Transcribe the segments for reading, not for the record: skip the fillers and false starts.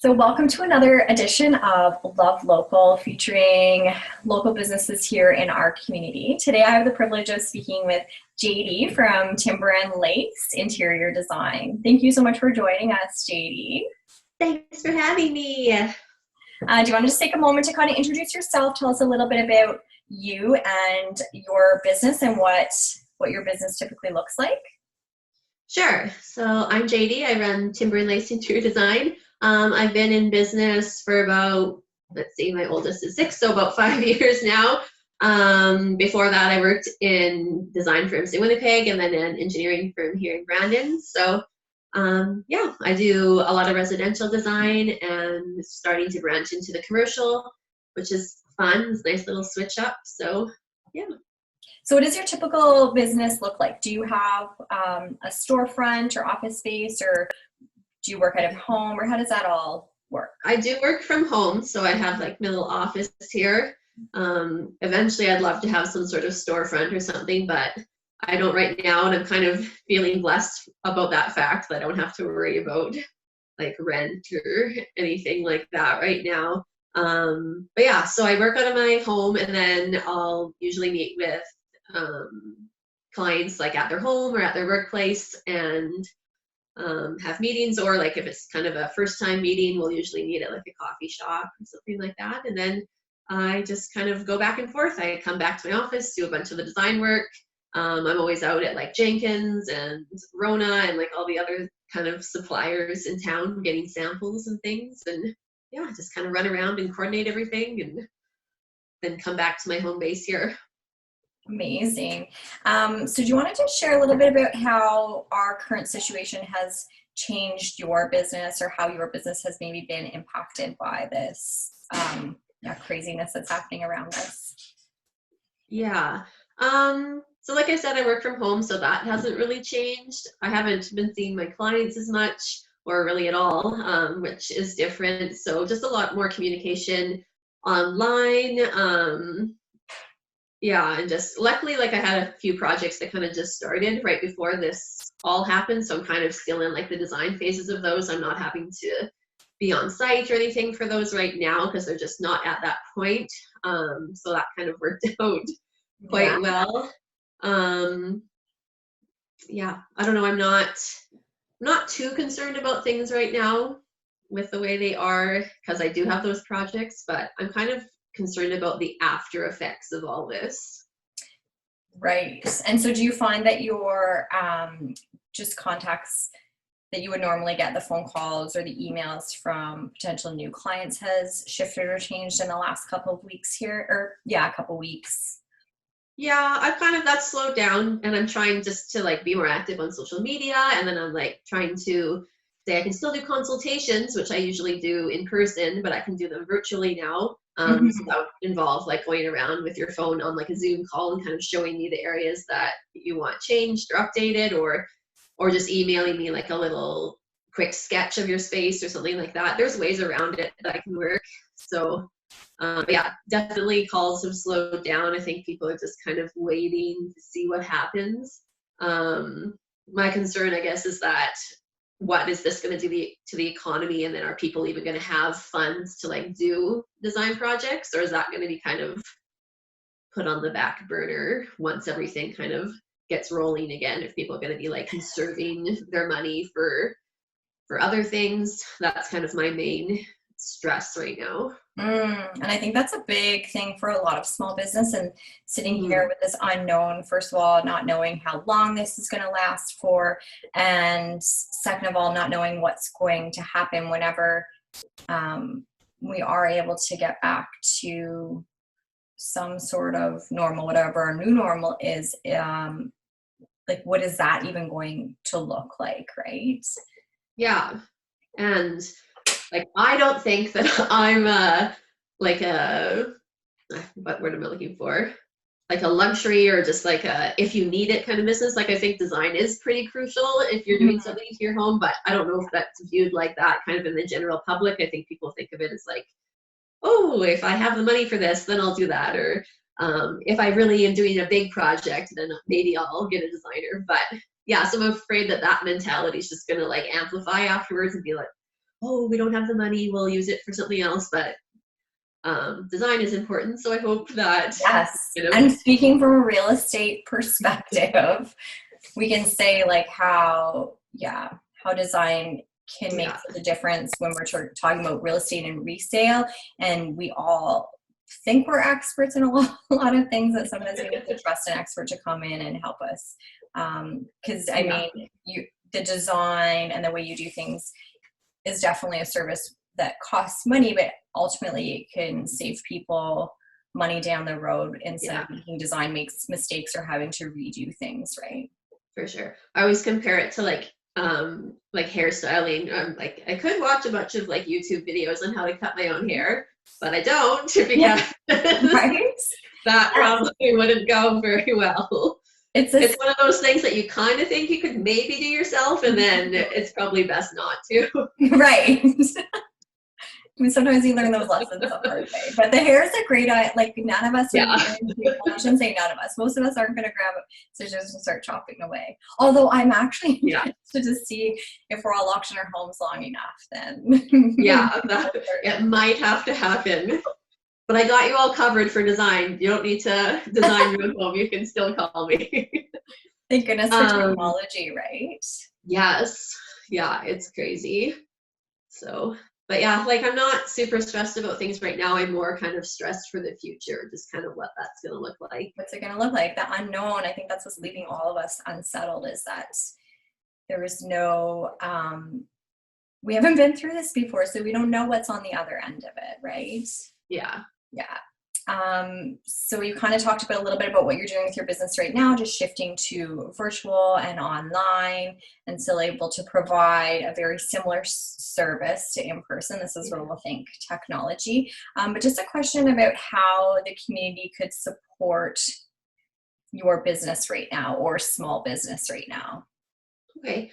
So, welcome to another edition of Love Local, featuring local businesses here in our community. Today, I have the privilege of speaking with Jaydi from Timber and Lace Interior Design. Thank you so much for joining us, Jaydi. Thanks for having me. Do you want to just take a moment to kind of introduce yourself? Tell us a little bit about you and your business and what your business typically looks like. Sure. So I'm Jaydi. I run Timber and Lace Interior Design. I've been in business for about, let's see, my oldest is 6, so about 5 years now. Before that, I worked in design firms in Winnipeg and then an engineering firm here in Brandon. So yeah, I do a lot of residential design and starting to branch into the commercial, which is fun. It's a nice little switch up. So yeah. So what does your typical business look like? Do you have a storefront or office space, or do you work out of home, or how does that all work? I do work from home, so I have like my little office here. Eventually I'd love to have some sort of storefront or something, but I don't right now, and I'm kind of feeling blessed about that fact that I don't have to worry about like rent or anything like that right now. But yeah, so I work out of my home, and then I'll usually meet with clients like at their home or at their workplace and have meetings, or like if it's kind of a first time meeting, we'll usually meet at like a coffee shop or something like that. And then I just kind of go back and forth. I come back to my office, do a bunch of the design work. I'm always out at like Jenkins and Rona and like all the other kind of suppliers in town getting samples and things. And yeah, just kind of run around and coordinate everything and then come back to my home base here. Amazing. So do you want to just share a little bit about how our current situation has changed your business, or how your business has maybe been impacted by this craziness that's happening around us? Yeah. So like I said, I work from home, so that hasn't really changed. I haven't been seeing my clients as much or really at all, which is different. So just a lot more communication online. Yeah, and just luckily, like I had a few projects that kind of just started right before this all happened. So I'm kind of still in like the design phases of those. I'm not having to be on site or anything for those right now because they're just not at that point. So that kind of worked out quite well. Yeah, I don't know. I'm not too concerned about things right now with the way they are because I do have those projects, but I'm kind of concerned about the after effects of all this. Right. And so do you find that your just contacts that you would normally get, the phone calls or the emails from potential new clients, has shifted or changed in the last couple of weeks here? Or a couple weeks. Yeah, I've kind of that slowed down, and I'm trying just to like be more active on social media, and then I'm like trying to say I can still do consultations, which I usually do in person, but I can do them virtually now. So that would involve like going around with your phone on like a Zoom call and kind of showing me the areas that you want changed or updated, or just emailing me like a little quick sketch of your space or something like that. There's ways around it that I can work. So yeah, definitely calls have slowed down. I think people are just kind of waiting to see what happens. My concern, I guess, is that what is this going to do to the economy, and then are people even going to have funds to like do design projects, or is that going to be kind of put on the back burner once everything kind of gets rolling again? If people are going to be like conserving their money for other things, that's kind of my main stress right now. And I think that's a big thing for a lot of small business, and sitting here with this unknown, first of all, not knowing how long this is going to last for, and second of all, not knowing what's going to happen whenever we are able to get back to some sort of normal, whatever our new normal is. Like, what is that even going to look like, right? Yeah. And like, I don't think that I'm like what word am I looking for? Like a luxury or just like a if you need it kind of business. Like, I think design is pretty crucial if you're doing something to your home, but I don't know if that's viewed like that kind of in the general public. I think people think of it as like, oh, if I have the money for this, then I'll do that. Or if I really am doing a big project, then maybe I'll get a designer. But yeah, so I'm afraid that mentality is just going to like amplify afterwards and be like, oh, we don't have the money, we'll use it for something else. But design is important. So I hope that, Yes. you know, And speaking from a real estate perspective, we can say like how design can make yeah, such a difference when we're talking about real estate and resale. And we all think we're experts in a lot of things, that sometimes we need to trust an expert to come in and help us. Because I mean, the design and the way you do things is definitely a service that costs money, but ultimately it can save people money down the road instead of making design makes mistakes or having to redo things, right? for sure. I always compare it to like hairstyling. Like I could watch a bunch of like YouTube videos on how to cut my own hair, but I don't because right? that probably wouldn't go very well. It's one of those things that you kind of think you could maybe do yourself, and then it's probably best not to. Right. I mean, sometimes you learn those lessons the hard way. But the hair is a great, like none of us, I shouldn't say none of us, most of us aren't going to grab scissors and start chopping away. Although I'm actually interested to see if we're all locked in our homes long enough, then. It might have to happen. But I got you all covered for design. You don't need to design your home. You can still call me. Thank goodness for technology, right? Yes. Yeah, it's crazy. So, but yeah, like I'm not super stressed about things right now. I'm more kind of stressed for the future, just kind of what that's going to look like. What's it going to look like? The unknown. I think that's what's leaving all of us unsettled, is that there is no, we haven't been through this before, so we don't know what's on the other end of it, right? Yeah. So you kind of talked about a little bit about what you're doing with your business right now, just shifting to virtual and online, and still able to provide a very similar service to in-person. This is where we'll think technology. But just a question about how the community could support your business right now, or small business right now. Okay.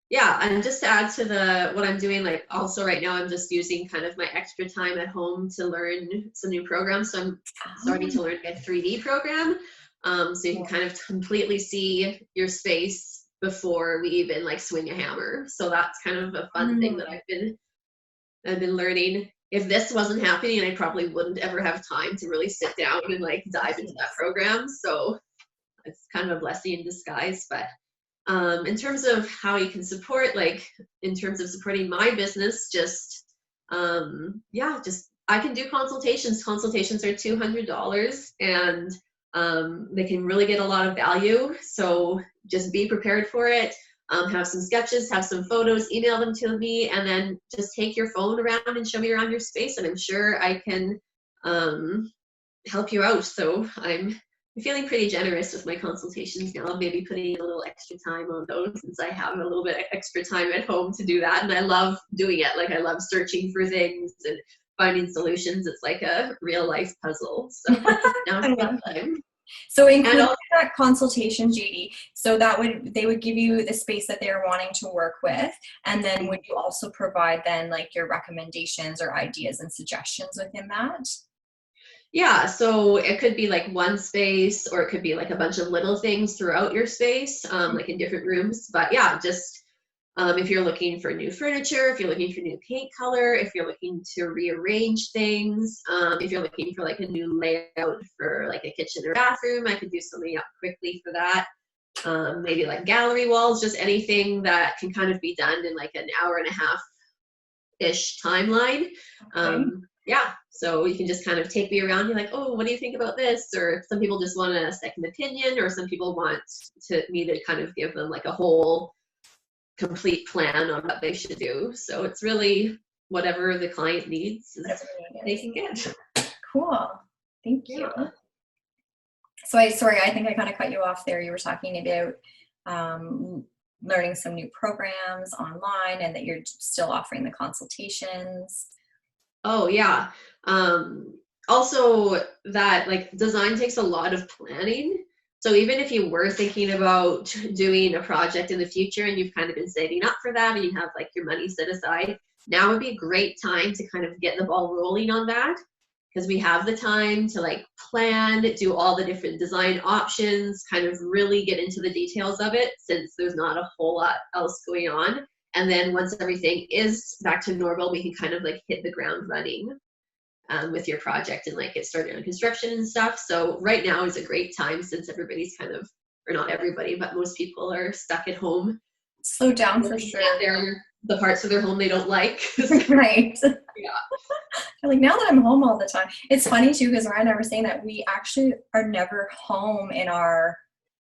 Yeah, and just to add to what I'm doing, like also right now I'm just using kind of my extra time at home to learn some new programs. So I'm starting to learn a 3D program. So you can kind of completely see your space before we even like swing a hammer. So that's kind of a fun thing that I've been learning. If this wasn't happening, I probably wouldn't ever have time to really sit down and like dive into that program. So it's kind of a blessing in disguise. But in terms of how you can support, like in terms of supporting my business, just I can do consultations. Consultations are $200, and they can really get a lot of value. So just be prepared for it. Have some sketches, have some photos, email them to me, and then just take your phone around and show me around your space, and I'm sure I can help you out. So I'm feeling pretty generous with my consultations now. I'm maybe putting a little extra time on those, since I have a little bit extra time at home to do that. And I love doing it. Like I love searching for things and finding solutions. It's like a real life puzzle. So now's a good time. So including that consultation, Jaydi, so they would give you the space that they're wanting to work with, and then would you also provide then like your recommendations or ideas and suggestions within that? Yeah, so it could be like one space, or it could be like a bunch of little things throughout your space, like in different rooms. But yeah, just if you're looking for new furniture, if you're looking for new paint color, if you're looking to rearrange things, if you're looking for like a new layout for like a kitchen or bathroom, I could do something up quickly for that. Maybe like gallery walls, just anything that can kind of be done in like an hour and a half-ish timeline. Yeah, so you can just kind of take me around. You're like, oh, what do you think about this? Or some people just want a second opinion, or some people want me to kind of give them like a whole complete plan on what they should do. So it's really whatever the client needs, they can get. Cool. Thank you. So I think I kind of cut you off there. You were talking about learning some new programs online, and that you're still offering the consultations. Oh yeah. Also that like design takes a lot of planning. So even if you were thinking about doing a project in the future and you've kind of been saving up for that and you have like your money set aside, now would be a great time to kind of get the ball rolling on that, because we have the time to like plan, do all the different design options, kind of really get into the details of it, since there's not a whole lot else going on. And then once everything is back to normal, we can kind of like hit the ground running with your project and like get started on construction and stuff. So right now is a great time since everybody's kind of, or not everybody, but most people are stuck at home. Slow down for sure. The parts of their home they don't like. Right. Yeah. Like now that I'm home all the time, it's funny too, because Ryan and I were saying that we actually are never home in our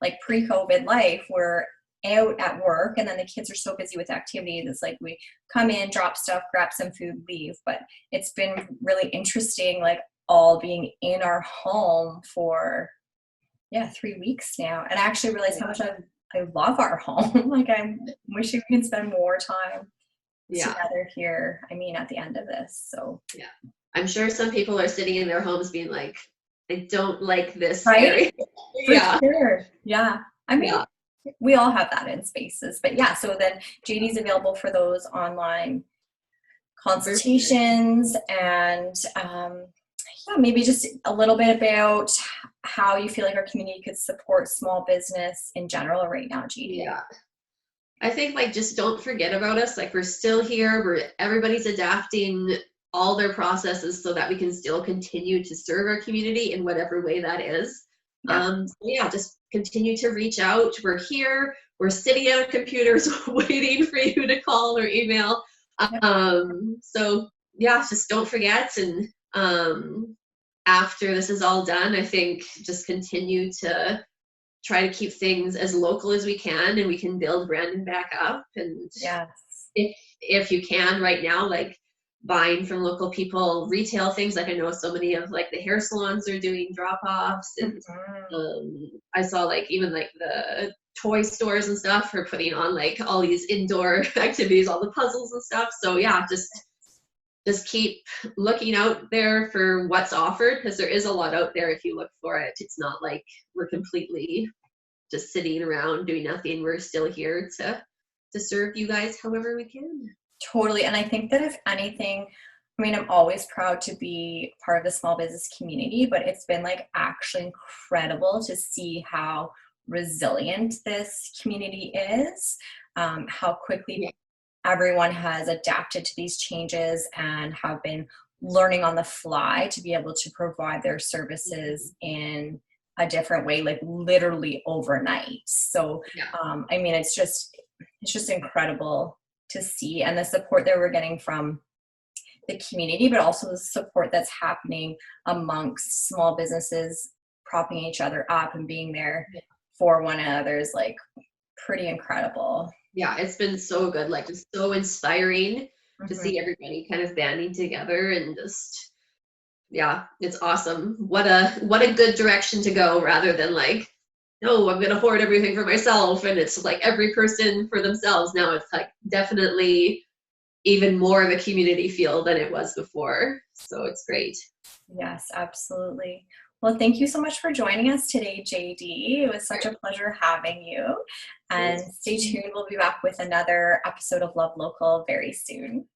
like pre-COVID life. We're out at work, and then the kids are so busy with activities. It's like we come in, drop stuff, grab some food, leave. But it's been really interesting, like all being in our home for 3 weeks now. And I actually realized how much I love our home. Like I'm wishing we could spend more time together here. I mean, at the end of this. So yeah, I'm sure some people are sitting in their homes being like, I don't like this area. For yeah. Sure. Yeah. I mean, we all have that in spaces, but so then Jaydi's available for those online consultations and maybe just a little bit about how you feel like our community could support small business in general right now, Jaydi. Yeah. I think like just don't forget about us. Like we're still here. Everybody's adapting all their processes so that we can still continue to serve our community in whatever way that is. Just continue to reach out. We're here. We're sitting at our computers waiting for you to call or email. Just don't forget. And after this is all done, I think just continue to try to keep things as local as we can, and we can build branding back up. And if you can right now, like buying from local people, retail things, like I know so many of like the hair salons are doing drop-offs, and I saw like even like the toy stores and stuff are putting on like all these indoor activities, all the puzzles and stuff. So just keep looking out there for what's offered, because there is a lot out there if you look for it. It's not like we're completely just sitting around doing nothing. We're still here to serve you guys however we can. Totally. And I think that if anything, I mean, I'm always proud to be part of the small business community, but it's been like actually incredible to see how resilient this community is, how quickly everyone has adapted to these changes and have been learning on the fly to be able to provide their services in a different way, like literally overnight. So, I mean, it's just incredible to see, and the support that we're getting from the community, but also the support that's happening amongst small businesses, propping each other up and being there for one another is like pretty incredible. Yeah, it's been so good, like just so inspiring to see everybody kind of banding together, and just it's awesome. What a good direction to go, rather than like, no, I'm gonna hoard everything for myself and it's like every person for themselves. Now it's like definitely even more of a community feel than it was before. So it's great. Yes, absolutely. Well, thank you so much for joining us today, Jaydi. It was such a pleasure having you. And stay tuned. We'll be back with another episode of Love Local very soon.